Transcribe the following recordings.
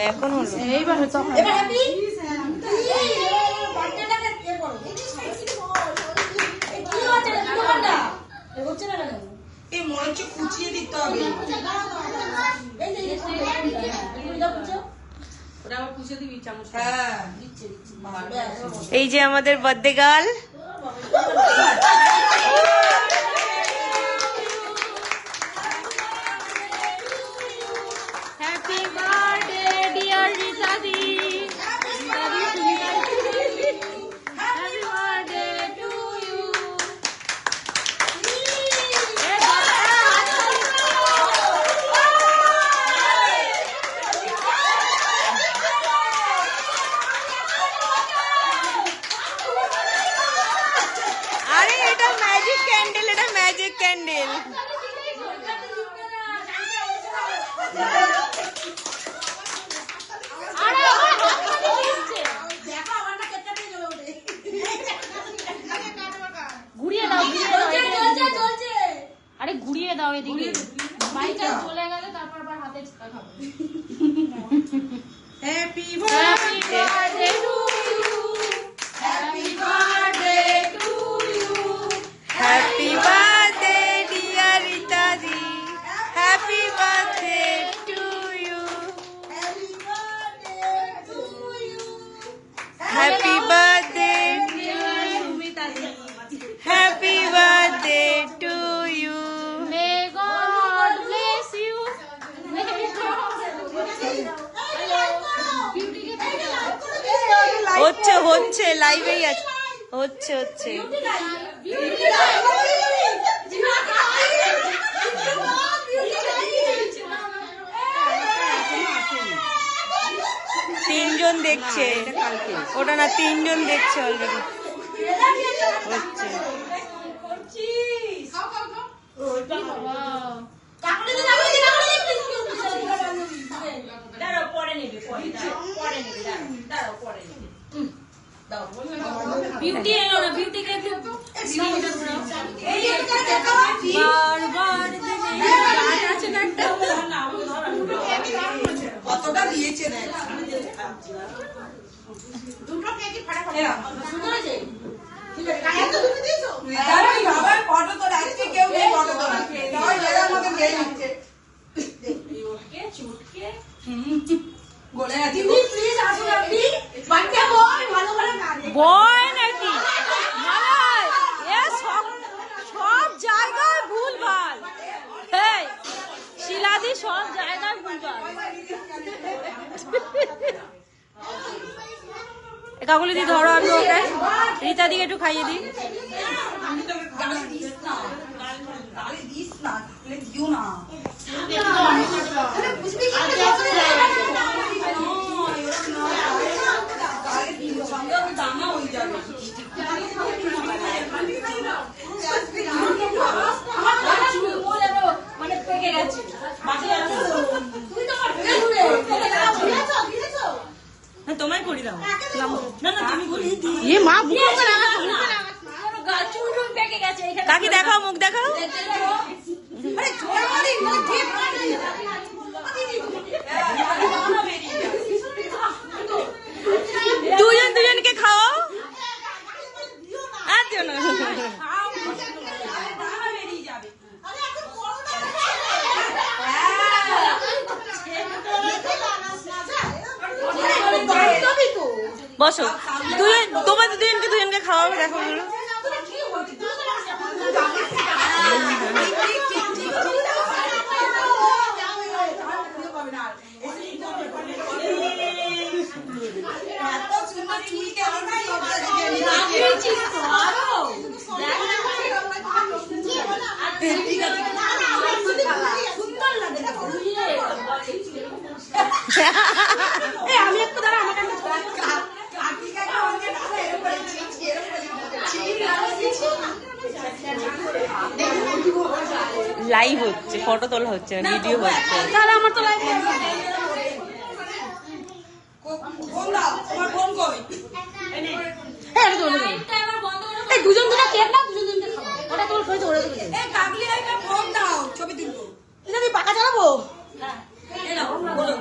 এখন হলো এইবার কুচিয়ে দিতে হবে। এই যে আমাদের birthday girl. Happy birthday dear Rita di. Happy birthday to you. আরে এটা ম্যাজিক ক্যান্ডেল, এটা ম্যাজিক ক্যান্ডেল। আরে ঘুরিয়ে দাও এদিকে, বাইকটা চলে গেলে তারপর আবার হাতে খাবো। Happy birthday to you, happy birthday to you, happy birthday dear Rita di. Happy birthday to you. Happy birthday happy birthday to you. May God bless you, may God. হচ্ছে হচ্ছে লাইভেই আছে, হচ্ছে হচ্ছে। তিনজন দেখছে, ওটা না, তিনজন দেখছে অলরেডি। হচ্ছে বিউটি এলো না, বিউটিকে একটু কতটা দিয়েছে দেখ। দুটো কেজি ফাটাফাটি সুন্দর আছে। ফটো তোলা আজকে কেউ নেই, ফটো তোলা সবাই জায়গার মধ্যে নিয়ে নিচ্ছে। বলে আছি প্লিজ আসুন আপনি। বাচ্চা বয় ভালো ভালো গান বয় নাকি মালাই, এ সব সব জায়গায় ভুল ভাল। এই শিলাদি সব জায়গায় ভুল ভাল। কাকুলি দি ধরো, আমি ওকে রীতা দিকে একটু খাইয়ে দিই। দিস না, দিও না। মানে পেকে গেছে। তোমায় করি দাও না, না তুমি বলি এ মা মুখ কাকি দেখাও, মুখ দেখাও। দুজন দুজনকে খাও। আর দিও না। বসো, দুজন তোমাদের দুজনকে দুজনকে খাওয়াবে, দেখো গুলো। আমি একটু দাঁড়া, আমার লাইভ হচ্ছে, ফটো তোলা হচ্ছে, ভিডিও হচ্ছে। তাহলে আমার তো লাইভ দুজন দুটা কেক না, দুজন দুজন খাবো। ওটা তোমার খেয়েছে, ওরা তো খেয়েছে। ছবি তুলবো। আমি পাকা চালাবো। বলো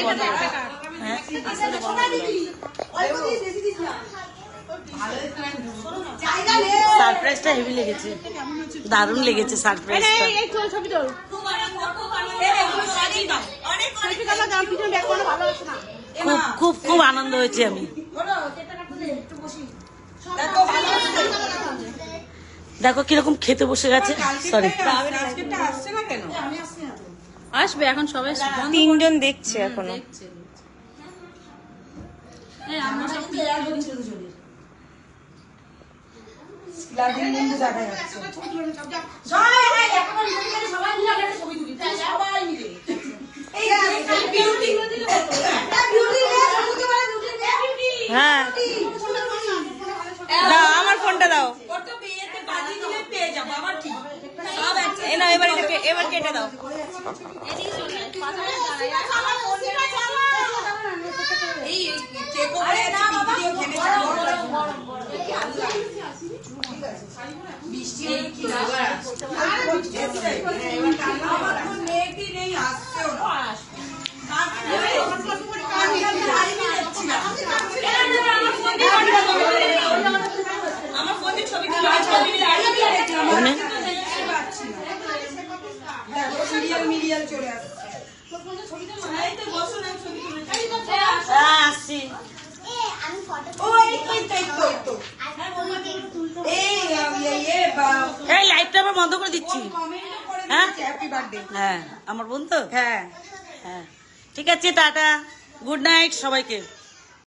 বন্ধ করে দাও। হ্যাঁ আস্তে করে বন্ধ করে দাও। সারপ্রাইজটা হেভি লেগেছে, দারুণ লেগেছে সারপ্রাইজটা। ছবি তোল। খুব খুব খুব আনন্দ হয়েছে আমি। দেখো কিরকম খেতে বসে গেছে। সরি আসছে না কেন? আসবে এখন সবাই তিনজন দেখছে এখনো। আমরা সব হ্যাঁ দাও আমার ফোনটা দাও। এ না এবার এবার কেটে দাও। মেয়েটি নেই, আসছেও না। আমার ফোন দিয়ে ছবি মিডিয়াল চলে আসছে। আসছি। এই লাইটটা আবার বন্ধ করে দিচ্ছি। হ্যাঁ হ্যাঁ আমার বোন তো। হ্যাঁ হ্যাঁ ঠিক আছে, টাটা, গুড নাইট সবাইকে।